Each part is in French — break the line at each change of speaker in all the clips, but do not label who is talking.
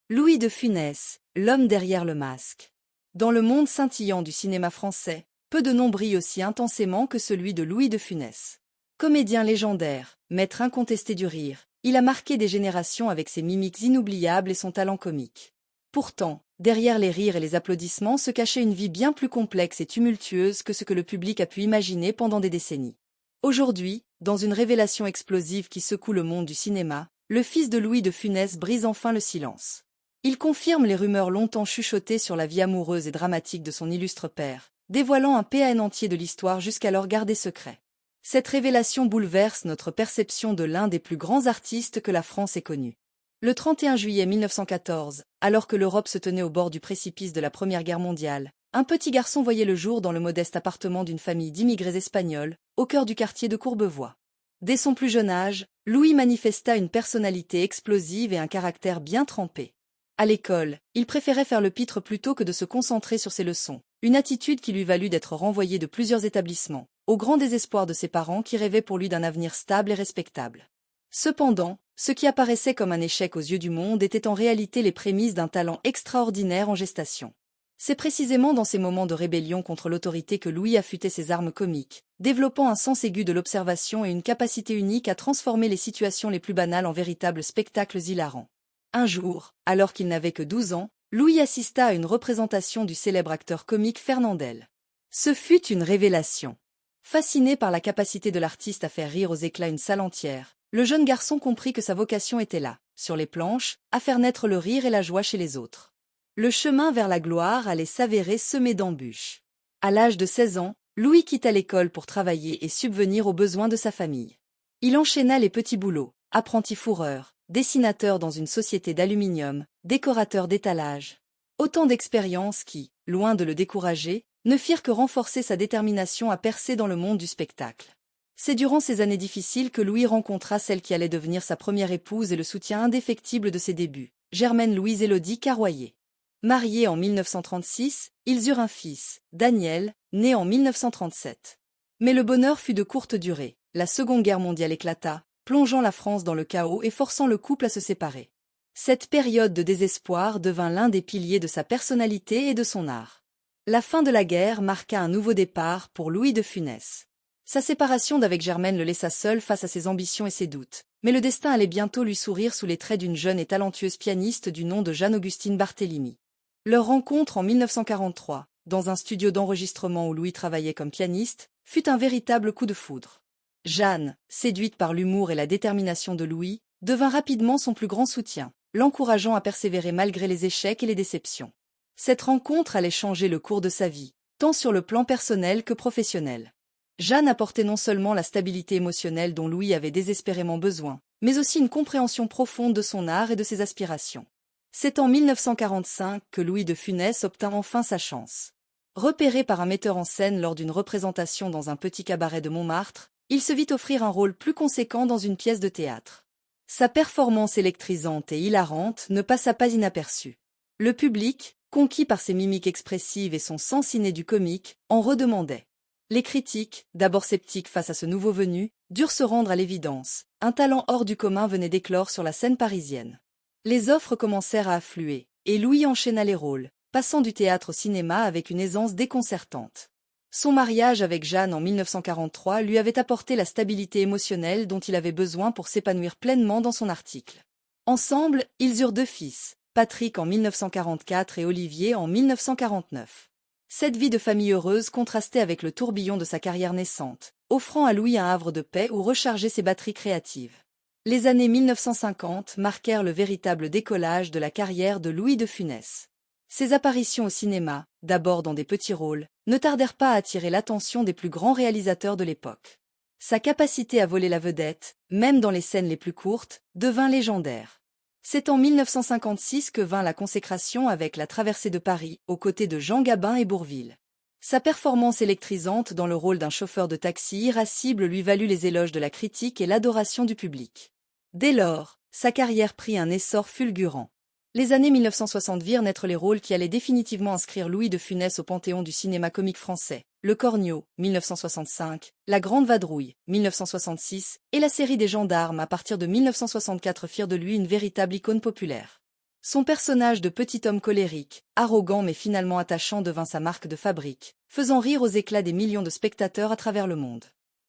Louis de Funès, l'homme derrière le masque. Dans le monde scintillant du cinéma français, peu de noms brillent aussi intensément que celui de Louis de Funès. Comédien légendaire, maître incontesté du rire, il a marqué des générations avec ses mimiques inoubliables et son talent comique. Pourtant, derrière les rires et les applaudissements se cachait une vie bien plus complexe et tumultueuse que ce que le public a pu imaginer pendant des décennies. Aujourd'hui, dans une révélation explosive qui secoue le monde du cinéma, le fils de Louis de Funès brise enfin le silence. Il confirme les rumeurs longtemps chuchotées sur la vie amoureuse et dramatique de son illustre père, dévoilant un PN entier de l'histoire jusqu'alors gardé secret. Cette révélation bouleverse notre perception de l'un des plus grands artistes que la France ait connu. Le 31 juillet 1914, alors que l'Europe se tenait au bord du précipice de la Première Guerre mondiale, un petit garçon voyait le jour dans le modeste appartement d'une famille d'immigrés espagnols, au cœur du quartier de Courbevoie. Dès son plus jeune âge, Louis manifesta une personnalité explosive et un caractère bien trempé. À l'école, il préférait faire le pitre plutôt que de se concentrer sur ses leçons, une attitude qui lui valut d'être renvoyé de plusieurs établissements, au grand désespoir de ses parents qui rêvaient pour lui d'un avenir stable et respectable. Cependant, ce qui apparaissait comme un échec aux yeux du monde était en réalité les prémices d'un talent extraordinaire en gestation. C'est précisément dans ces moments de rébellion contre l'autorité que Louis affûtait ses armes comiques, développant un sens aigu de l'observation et une capacité unique à transformer les situations les plus banales en véritables spectacles hilarants. Un jour, alors qu'il n'avait que 12 ans, Louis assista à une représentation du célèbre acteur comique Fernandel. Ce fut une révélation. Fasciné par la capacité de l'artiste à faire rire aux éclats une salle entière, le jeune garçon comprit que sa vocation était là, sur les planches, à faire naître le rire et la joie chez les autres. Le chemin vers la gloire allait s'avérer semé d'embûches. À l'âge de 16 ans, Louis quitta l'école pour travailler et subvenir aux besoins de sa famille. Il enchaîna les petits boulots, apprenti fourreur, dessinateur dans une société d'aluminium, décorateur d'étalage. Autant d'expériences qui, loin de le décourager, ne firent que renforcer sa détermination à percer dans le monde du spectacle. C'est durant ces années difficiles que Louis rencontra celle qui allait devenir sa première épouse et le soutien indéfectible de ses débuts, Germaine Louise Élodie Carroyer. Mariés en 1936, ils eurent un fils, Daniel, né en 1937. Mais le bonheur fut de courte durée. La Seconde Guerre mondiale éclata, plongeant la France dans le chaos et forçant le couple à se séparer. Cette période de désespoir devint l'un des piliers de sa personnalité et de son art. La fin de la guerre marqua un nouveau départ pour Louis de Funès. Sa séparation d'avec Germaine le laissa seul face à ses ambitions et ses doutes, mais le destin allait bientôt lui sourire sous les traits d'une jeune et talentueuse pianiste du nom de Jeanne-Augustine Barthélemy. Leur rencontre en 1943, dans un studio d'enregistrement où Louis travaillait comme pianiste, fut un véritable coup de foudre. Jeanne, séduite par l'humour et la détermination de Louis, devint rapidement son plus grand soutien, l'encourageant à persévérer malgré les échecs et les déceptions. Cette rencontre allait changer le cours de sa vie, tant sur le plan personnel que professionnel. Jeanne apportait non seulement la stabilité émotionnelle dont Louis avait désespérément besoin, mais aussi une compréhension profonde de son art et de ses aspirations. C'est en 1945 que Louis de Funès obtint enfin sa chance. Repéré par un metteur en scène lors d'une représentation dans un petit cabaret de Montmartre, il se vit offrir un rôle plus conséquent dans une pièce de théâtre. Sa performance électrisante et hilarante ne passa pas inaperçue. Le public, conquis par ses mimiques expressives et son sens inné du comique, en redemandait. Les critiques, d'abord sceptiques face à ce nouveau venu, durent se rendre à l'évidence. Un talent hors du commun venait d'éclore sur la scène parisienne. Les offres commencèrent à affluer, et Louis enchaîna les rôles, passant du théâtre au cinéma avec une aisance déconcertante. Son mariage avec Jeanne en 1943 lui avait apporté la stabilité émotionnelle dont il avait besoin pour s'épanouir pleinement dans son article. Ensemble, ils eurent 2 fils, Patrick en 1944 et Olivier en 1949. Cette vie de famille heureuse contrastait avec le tourbillon de sa carrière naissante, offrant à Louis un havre de paix où recharger ses batteries créatives. Les années 1950 marquèrent le véritable décollage de la carrière de Louis de Funès. Ses apparitions au cinéma, d'abord dans des petits rôles, ne tardèrent pas à attirer l'attention des plus grands réalisateurs de l'époque. Sa capacité à voler la vedette, même dans les scènes les plus courtes, devint légendaire. C'est en 1956 que vint la consécration avec La Traversée de Paris, aux côtés de Jean Gabin et Bourvil. Sa performance électrisante dans le rôle d'un chauffeur de taxi irascible lui valut les éloges de la critique et l'adoration du public. Dès lors, sa carrière prit un essor fulgurant. Les années 1960 virent naître les rôles qui allaient définitivement inscrire Louis de Funès au panthéon du cinéma comique français. Le Cornio, 1965, La Grande Vadrouille, 1966, et la série des Gendarmes à partir de 1964 firent de lui une véritable icône populaire. Son personnage de petit homme colérique, arrogant mais finalement attachant devint sa marque de fabrique, faisant rire aux éclats des millions de spectateurs à travers le monde.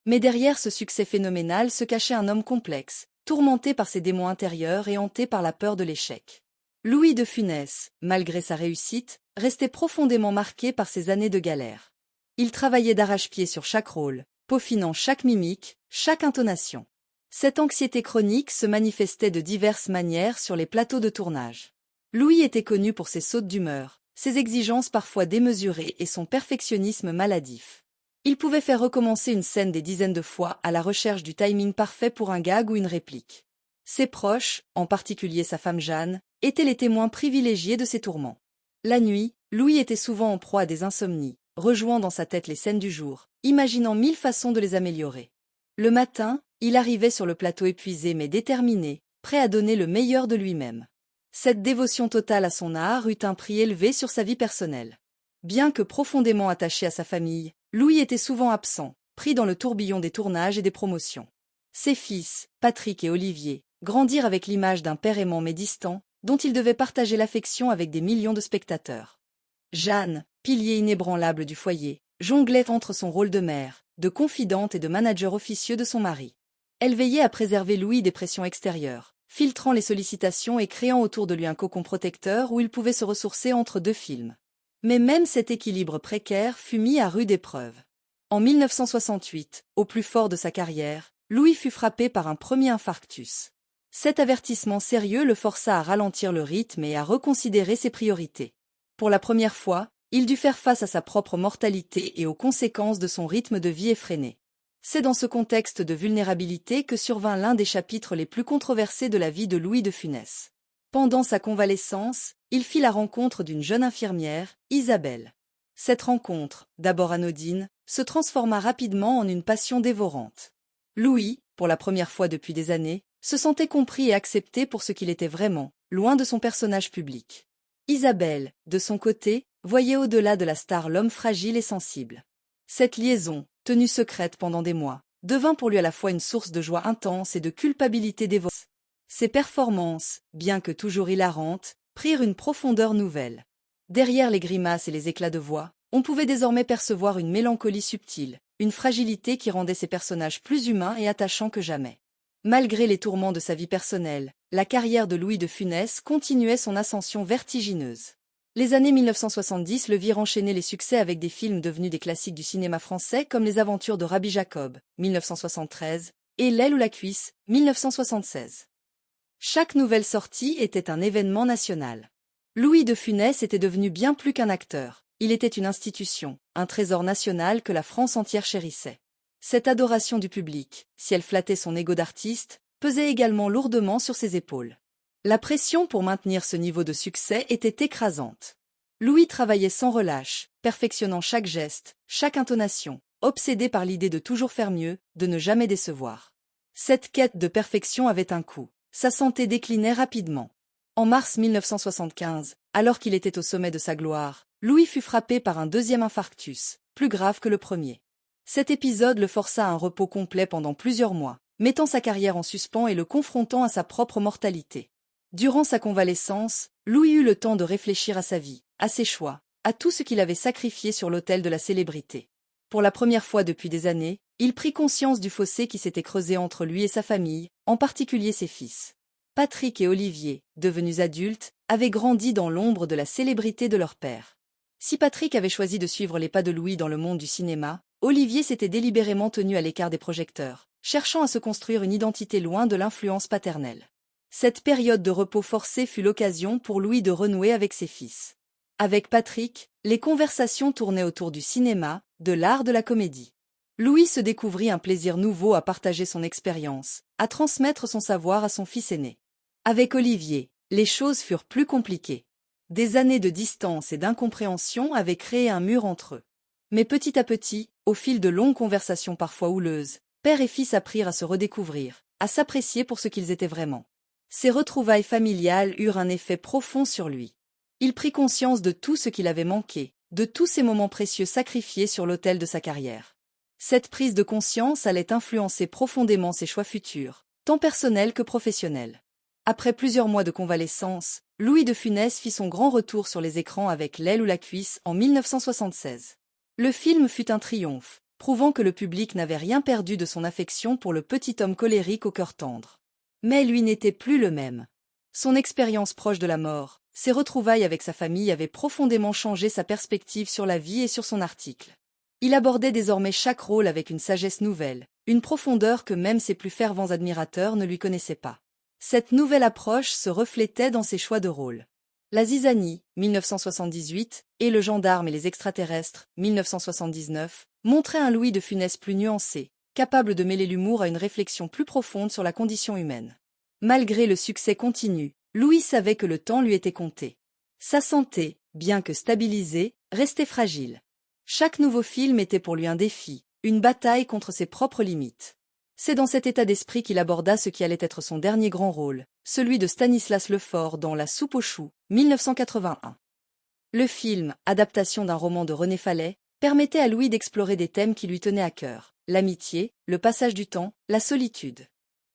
Mais derrière ce succès phénoménal se cachait un homme complexe, tourmenté par ses démons intérieurs et hanté par la peur de l'échec. Louis de Funès, malgré sa réussite, restait profondément marqué par ses années de galère. Il travaillait d'arrache-pied sur chaque rôle, peaufinant chaque mimique, chaque intonation. Cette anxiété chronique se manifestait de diverses manières sur les plateaux de tournage. Louis était connu pour ses sautes d'humeur, ses exigences parfois démesurées et son perfectionnisme maladif. Il pouvait faire recommencer une scène des dizaines de fois à la recherche du timing parfait pour un gag ou une réplique. Ses proches, en particulier sa femme Jeanne, étaient les témoins privilégiés de ses tourments. La nuit, Louis était souvent en proie à des insomnies, rejouant dans sa tête les scènes du jour, imaginant 1000 façons de les améliorer. Le matin, il arrivait sur le plateau épuisé mais déterminé, prêt à donner le meilleur de lui-même. Cette dévotion totale à son art eut un prix élevé sur sa vie personnelle. Bien que profondément attaché à sa famille, Louis était souvent absent, pris dans le tourbillon des tournages et des promotions. Ses fils, Patrick et Olivier, grandirent avec l'image d'un père aimant mais distant, dont il devait partager l'affection avec des millions de spectateurs. Jeanne, pilier inébranlable du foyer, jonglait entre son rôle de mère, de confidente et de manager officieux de son mari. Elle veillait à préserver Louis des pressions extérieures, filtrant les sollicitations et créant autour de lui un cocon protecteur où il pouvait se ressourcer entre deux films. Mais même cet équilibre précaire fut mis à rude épreuve. En 1968, au plus fort de sa carrière, Louis fut frappé par un premier infarctus. Cet avertissement sérieux le força à ralentir le rythme et à reconsidérer ses priorités. Pour la première fois, il dut faire face à sa propre mortalité et aux conséquences de son rythme de vie effréné. C'est dans ce contexte de vulnérabilité que survint l'un des chapitres les plus controversés de la vie de Louis de Funès. Pendant sa convalescence, il fit la rencontre d'une jeune infirmière, Isabelle. Cette rencontre, d'abord anodine, se transforma rapidement en une passion dévorante. Louis, pour la première fois depuis des années, se sentait compris et accepté pour ce qu'il était vraiment, loin de son personnage public. Isabelle, de son côté, voyait au-delà de la star l'homme fragile et sensible. Cette liaison, tenue secrète pendant des mois, devint pour lui à la fois une source de joie intense et de culpabilité dévorante. Ses performances, bien que toujours hilarantes, prirent une profondeur nouvelle. Derrière les grimaces et les éclats de voix, on pouvait désormais percevoir une mélancolie subtile, une fragilité qui rendait ses personnages plus humains et attachants que jamais. Malgré les tourments de sa vie personnelle, la carrière de Louis de Funès continuait son ascension vertigineuse. Les années 1970 le virent enchaîner les succès avec des films devenus des classiques du cinéma français comme Les Aventures de Rabbi Jacob, 1973, et L'aile ou la cuisse, 1976. Chaque nouvelle sortie était un événement national. Louis de Funès était devenu bien plus qu'un acteur, il était une institution, un trésor national que la France entière chérissait. Cette adoration du public, si elle flattait son ego d'artiste, pesait également lourdement sur ses épaules. La pression pour maintenir ce niveau de succès était écrasante. Louis travaillait sans relâche, perfectionnant chaque geste, chaque intonation, obsédé par l'idée de toujours faire mieux, de ne jamais décevoir. Cette quête de perfection avait un coût. Sa santé déclinait rapidement. En mars 1975, alors qu'il était au sommet de sa gloire, Louis fut frappé par un deuxième infarctus, plus grave que le premier. Cet épisode le força à un repos complet pendant plusieurs mois, mettant sa carrière en suspens et le confrontant à sa propre mortalité. Durant sa convalescence, Louis eut le temps de réfléchir à sa vie, à ses choix, à tout ce qu'il avait sacrifié sur l'autel de la célébrité. Pour la première fois depuis des années, il prit conscience du fossé qui s'était creusé entre lui et sa famille, en particulier ses fils. Patrick et Olivier, devenus adultes, avaient grandi dans l'ombre de la célébrité de leur père. Si Patrick avait choisi de suivre les pas de Louis dans le monde du cinéma, Olivier s'était délibérément tenu à l'écart des projecteurs, cherchant à se construire une identité loin de l'influence paternelle. Cette période de repos forcé fut l'occasion pour Louis de renouer avec ses fils. Avec Patrick, les conversations tournaient autour du cinéma, de l'art de la comédie. Louis se découvrit un plaisir nouveau à partager son expérience, à transmettre son savoir à son fils aîné. Avec Olivier, les choses furent plus compliquées. Des années de distance et d'incompréhension avaient créé un mur entre eux. Mais petit à petit, au fil de longues conversations parfois houleuses, père et fils apprirent à se redécouvrir, à s'apprécier pour ce qu'ils étaient vraiment. Ces retrouvailles familiales eurent un effet profond sur lui. Il prit conscience de tout ce qu'il avait manqué, de tous ces moments précieux sacrifiés sur l'autel de sa carrière. Cette prise de conscience allait influencer profondément ses choix futurs, tant personnels que professionnels. Après plusieurs mois de convalescence, Louis de Funès fit son grand retour sur les écrans avec L'aile ou la cuisse en 1976. Le film fut un triomphe, prouvant que le public n'avait rien perdu de son affection pour le petit homme colérique au cœur tendre. Mais lui n'était plus le même. Son expérience proche de la mort, ses retrouvailles avec sa famille avaient profondément changé sa perspective sur la vie et sur son article. Il abordait désormais chaque rôle avec une sagesse nouvelle, une profondeur que même ses plus fervents admirateurs ne lui connaissaient pas. Cette nouvelle approche se reflétait dans ses choix de rôle. La zizanie, 1978, et Le gendarme et les extraterrestres, 1979, montraient un Louis de Funès plus nuancé, capable de mêler l'humour à une réflexion plus profonde sur la condition humaine. Malgré le succès continu, Louis savait que le temps lui était compté. Sa santé, bien que stabilisée, restait fragile. Chaque nouveau film était pour lui un défi, une bataille contre ses propres limites. C'est dans cet état d'esprit qu'il aborda ce qui allait être son dernier grand rôle, celui de Stanislas Lefort dans La soupe aux choux, 1981. Le film, adaptation d'un roman de René Fallet, permettait à Louis d'explorer des thèmes qui lui tenaient à cœur, l'amitié, le passage du temps, la solitude.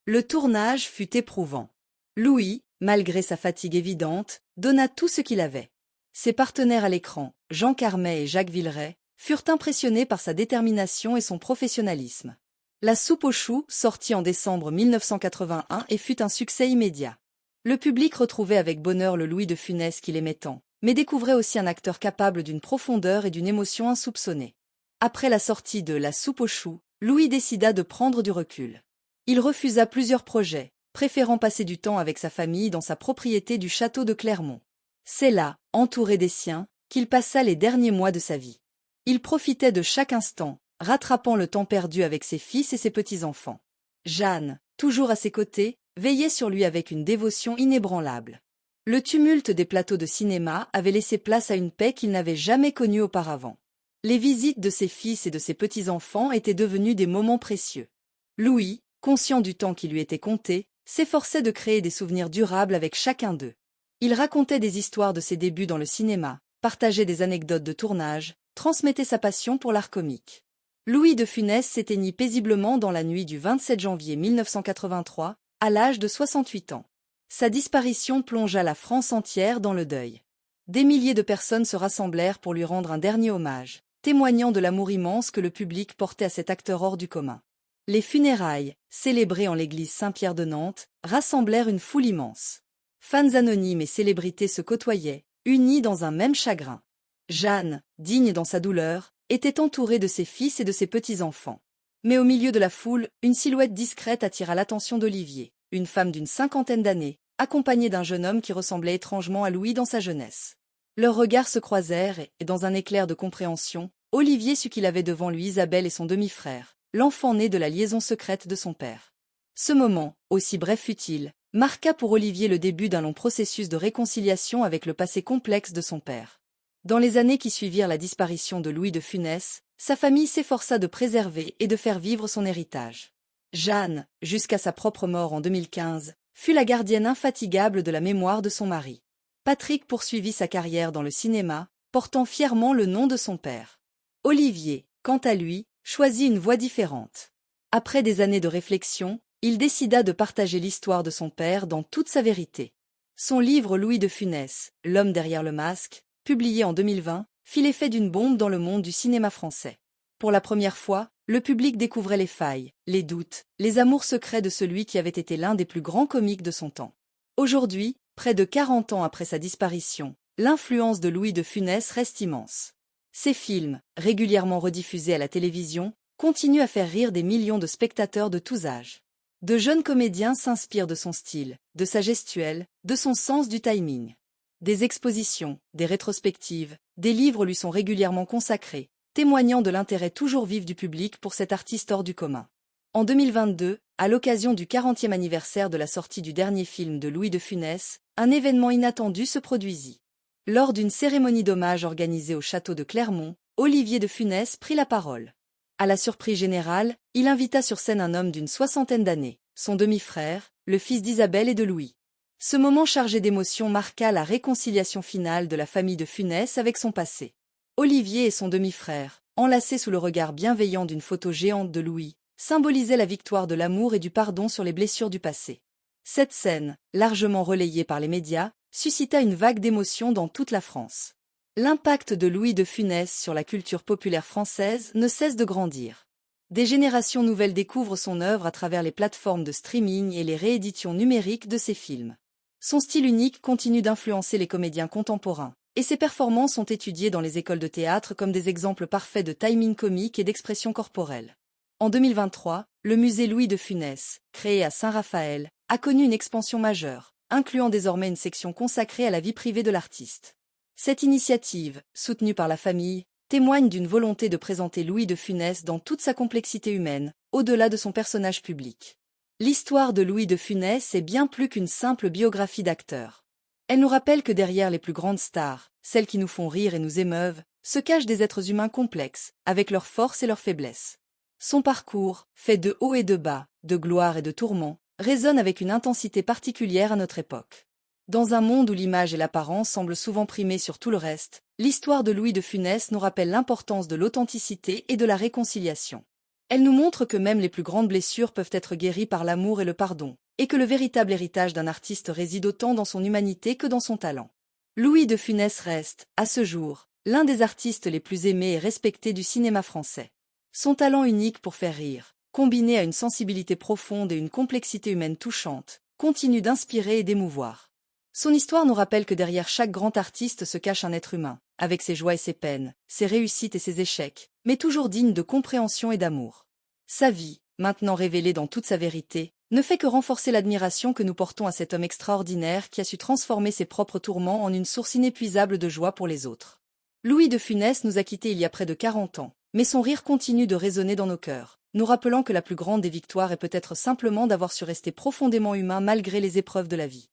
Le tournage fut éprouvant. Louis, malgré sa fatigue évidente, donna tout ce qu'il avait. Ses partenaires à l'écran, Jean Carmet et Jacques Villeray, furent impressionnés par sa détermination et son professionnalisme. La soupe aux choux sortit en décembre 1981 et fut un succès immédiat. Le public retrouvait avec bonheur le Louis de Funès qu'il aimait tant, mais découvrait aussi un acteur capable d'une profondeur et d'une émotion insoupçonnées. Après la sortie de La soupe aux choux, Louis décida de prendre du recul. Il refusa plusieurs projets, préférant passer du temps avec sa famille dans sa propriété du château de Clermont. C'est là, entouré des siens, qu'il passa les derniers mois de sa vie. Il profitait de chaque instant, rattrapant le temps perdu avec ses fils et ses petits-enfants. Jeanne, toujours à ses côtés, veillait sur lui avec une dévotion inébranlable. Le tumulte des plateaux de cinéma avait laissé place à une paix qu'il n'avait jamais connue auparavant. Les visites de ses fils et de ses petits-enfants étaient devenues des moments précieux. Louis, conscient du temps qui lui était compté, s'efforçait de créer des souvenirs durables avec chacun d'eux. Il racontait des histoires de ses débuts dans le cinéma, partageait des anecdotes de tournage, transmettait sa passion pour l'art comique. Louis de Funès s'éteignit paisiblement dans la nuit du 27 janvier 1983, à l'âge de 68 ans. Sa disparition plongea la France entière dans le deuil. Des milliers de personnes se rassemblèrent pour lui rendre un dernier hommage, témoignant de l'amour immense que le public portait à cet acteur hors du commun. Les funérailles, célébrées en l'église Saint-Pierre de Nantes, rassemblèrent une foule immense. Fans anonymes et célébrités se côtoyaient, unis dans un même chagrin. Jeanne, digne dans sa douleur, était entourée de ses fils et de ses petits-enfants. Mais au milieu de la foule, une silhouette discrète attira l'attention d'Olivier, une femme d'une cinquantaine d'années, accompagnée d'un jeune homme qui ressemblait étrangement à Louis dans sa jeunesse. Leurs regards se croisèrent et, dans un éclair de compréhension, Olivier sut qu'il avait devant lui Isabelle et son demi-frère, l'enfant né de la liaison secrète de son père. Ce moment, aussi bref fut-il, marqua pour Olivier le début d'un long processus de réconciliation avec le passé complexe de son père. Dans les années qui suivirent la disparition de Louis de Funès, sa famille s'efforça de préserver et de faire vivre son héritage. Jeanne, jusqu'à sa propre mort en 2015, fut la gardienne infatigable de la mémoire de son mari. Patrick poursuivit sa carrière dans le cinéma, portant fièrement le nom de son père. Olivier, quant à lui, choisit une voie différente. Après des années de réflexion, il décida de partager l'histoire de son père dans toute sa vérité. Son livre Louis de Funès, L'homme derrière le masque, publié en 2020, fit l'effet d'une bombe dans le monde du cinéma français. Pour la première fois, le public découvrait les failles, les doutes, les amours secrets de celui qui avait été l'un des plus grands comiques de son temps. Aujourd'hui, près de 40 ans après sa disparition, l'influence de Louis de Funès reste immense. Ses films, régulièrement rediffusés à la télévision, continuent à faire rire des millions de spectateurs de tous âges. De jeunes comédiens s'inspirent de son style, de sa gestuelle, de son sens du timing. Des expositions, des rétrospectives, des livres lui sont régulièrement consacrés, témoignant de l'intérêt toujours vif du public pour cet artiste hors du commun. En 2022, à l'occasion du 40e anniversaire de la sortie du dernier film de Louis de Funès, un événement inattendu se produisit. Lors d'une cérémonie d'hommage organisée au château de Clermont, Olivier de Funès prit la parole. À la surprise générale, il invita sur scène un homme d'une soixantaine d'années, son demi-frère, le fils d'Isabelle et de Louis. Ce moment chargé d'émotions marqua la réconciliation finale de la famille de Funès avec son passé. Olivier et son demi-frère, enlacés sous le regard bienveillant d'une photo géante de Louis, symbolisaient la victoire de l'amour et du pardon sur les blessures du passé. Cette scène, largement relayée par les médias, suscita une vague d'émotion dans toute la France. L'impact de Louis de Funès sur la culture populaire française ne cesse de grandir. Des générations nouvelles découvrent son œuvre à travers les plateformes de streaming et les rééditions numériques de ses films. Son style unique continue d'influencer les comédiens contemporains, et ses performances sont étudiées dans les écoles de théâtre comme des exemples parfaits de timing comique et d'expression corporelle. En 2023, le musée Louis de Funès, créé à Saint-Raphaël, a connu une expansion majeure, incluant désormais une section consacrée à la vie privée de l'artiste. Cette initiative, soutenue par la famille, témoigne d'une volonté de présenter Louis de Funès dans toute sa complexité humaine, au-delà de son personnage public. L'histoire de Louis de Funès est bien plus qu'une simple biographie d'acteur. Elle nous rappelle que derrière les plus grandes stars, celles qui nous font rire et nous émeuvent, se cachent des êtres humains complexes, avec leurs forces et leurs faiblesses. Son parcours, fait de hauts et de bas, de gloire et de tourments, résonne avec une intensité particulière à notre époque. Dans un monde où l'image et l'apparence semblent souvent primer sur tout le reste, l'histoire de Louis de Funès nous rappelle l'importance de l'authenticité et de la réconciliation. Elle nous montre que même les plus grandes blessures peuvent être guéries par l'amour et le pardon, et que le véritable héritage d'un artiste réside autant dans son humanité que dans son talent. Louis de Funès reste, à ce jour, l'un des artistes les plus aimés et respectés du cinéma français. Son talent unique pour faire rire, combiné à une sensibilité profonde et une complexité humaine touchante, continue d'inspirer et d'émouvoir. Son histoire nous rappelle que derrière chaque grand artiste se cache un être humain, avec ses joies et ses peines, ses réussites et ses échecs, mais toujours digne de compréhension et d'amour. Sa vie, maintenant révélée dans toute sa vérité, ne fait que renforcer l'admiration que nous portons à cet homme extraordinaire qui a su transformer ses propres tourments en une source inépuisable de joie pour les autres. Louis de Funès nous a quittés il y a près de 40 ans, mais son rire continue de résonner dans nos cœurs, nous rappelant que la plus grande des victoires est peut-être simplement d'avoir su rester profondément humain malgré les épreuves de la vie.